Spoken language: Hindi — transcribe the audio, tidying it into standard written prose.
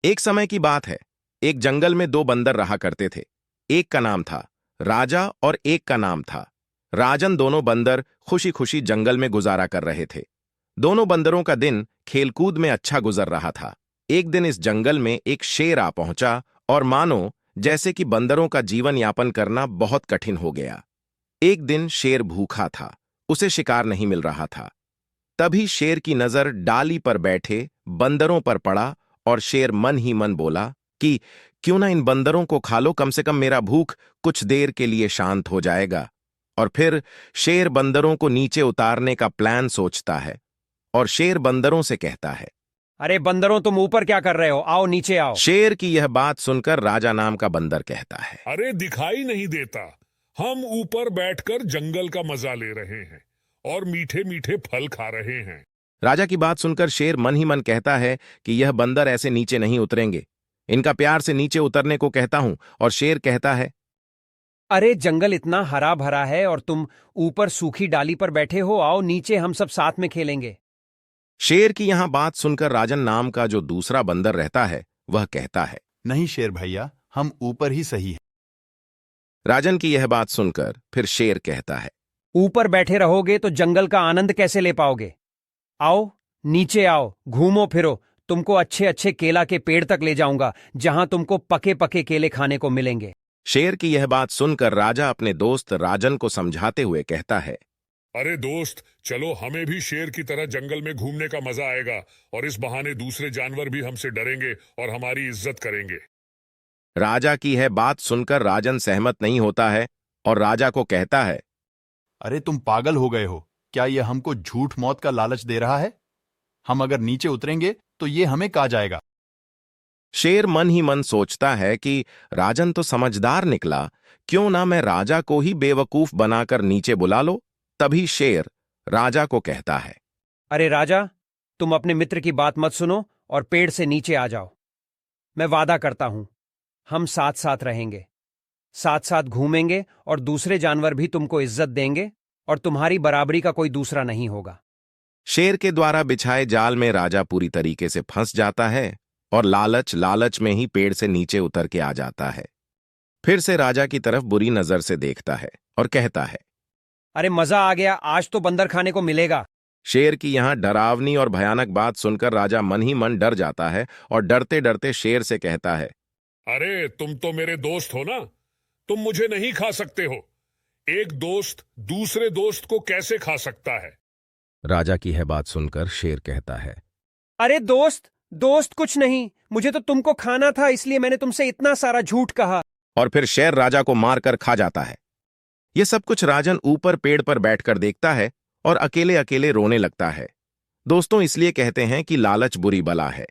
एक समय की बात है। एक जंगल में दो बंदर रहा करते थे। एक का नाम था राजा और एक का नाम था राजन। दोनों बंदर खुशी खुशी जंगल में गुजारा कर रहे थे। दोनों बंदरों का दिन खेलकूद में अच्छा गुजर रहा था। एक दिन इस जंगल में एक शेर आ पहुंचा और मानो जैसे कि बंदरों का जीवन यापन करना बहुत कठिन हो गया। एक दिन शेर भूखा था, उसे शिकार नहीं मिल रहा था। तभी शेर की नजर डाली पर बैठे बंदरों पर पड़ा और शेर मन ही मन बोला कि क्यों ना इन बंदरों को खा लो, कम से कम मेरा भूख कुछ देर के लिए शांत हो जाएगा। और फिर शेर बंदरों को नीचे उतारने का प्लान सोचता है और शेर बंदरों से कहता है। अरे बंदरों, तुम ऊपर क्या कर रहे हो? आओ नीचे आओ। शेर की यह बात सुनकर राजा नाम का बंदर कहता है। अरे दिखाई नहीं देता, हम ऊपर बैठकर जंगल का मजा ले रहे हैं और मीठे मीठे फल खा रहे हैं। राजा की बात सुनकर शेर मन ही मन कहता है कि यह बंदर ऐसे नीचे नहीं उतरेंगे, इनका प्यार से नीचे उतरने को कहता हूं। और शेर कहता है, अरे जंगल इतना हरा भरा है और तुम ऊपर सूखी डाली पर बैठे हो। आओ नीचे, हम सब साथ में खेलेंगे। शेर की यहां बात सुनकर राजन नाम का जो दूसरा बंदर रहता है वह कहता है, नहीं शेर भैया, हम ऊपर ही सही है। राजन की यह बात सुनकर फिर शेर कहता है, ऊपर बैठे रहोगे तो जंगल का आनंद कैसे ले पाओगे? आओ नीचे आओ, घूमो फिरो, तुमको अच्छे अच्छे केला के पेड़ तक ले जाऊंगा जहां तुमको पके पके केले खाने को मिलेंगे। शेर की यह बात सुनकर राजा अपने दोस्त राजन को समझाते हुए कहता है, अरे दोस्त, चलो, हमें भी शेर की तरह जंगल में घूमने का मजा आएगा और इस बहाने दूसरे जानवर भी हमसे डरेंगे और हमारी इज्जत करेंगे। राजा की यह बात सुनकर राजन सहमत नहीं होता है और राजा को कहता है, अरे तुम पागल हो गए हो क्या? यह हमको झूठ मौत का लालच दे रहा है। हम अगर नीचे उतरेंगे तो ये हमें खा जाएगा। शेर मन ही मन सोचता है कि राजन तो समझदार निकला, क्यों ना मैं राजा को ही बेवकूफ बनाकर नीचे बुला लो। तभी शेर राजा को कहता है, अरे राजा, तुम अपने मित्र की बात मत सुनो और पेड़ से नीचे आ जाओ। मैं वादा करता हूं, हम साथ साथ रहेंगे, साथ साथ घूमेंगे और दूसरे जानवर भी तुमको इज्जत देंगे और तुम्हारी बराबरी का कोई दूसरा नहीं होगा। शेर के द्वारा बिछाए जाल में राजा पूरी तरीके से फंस जाता है और लालच लालच में ही पेड़ से नीचे उतर के आ जाता है। फिर से राजा की तरफ बुरी नजर से देखता है और कहता है, अरे मजा आ गया, आज तो बंदर खाने को मिलेगा। शेर की यहां डरावनी और भयानक बात सुनकर राजा मन ही मन डर जाता है और डरते डरते शेर से कहता है, अरे तुम तो मेरे दोस्त हो ना, तुम मुझे नहीं खा सकते हो। एक दोस्त दूसरे दोस्त को कैसे खा सकता है? राजा की यह बात सुनकर शेर कहता है, अरे दोस्त दोस्त कुछ नहीं, मुझे तो तुमको खाना था, इसलिए मैंने तुमसे इतना सारा झूठ कहा। और फिर शेर राजा को मारकर खा जाता है। यह सब कुछ राजन ऊपर पेड़ पर बैठकर देखता है और अकेले अकेले रोने लगता है। दोस्तों, इसलिए कहते हैं कि लालच बुरी बला है।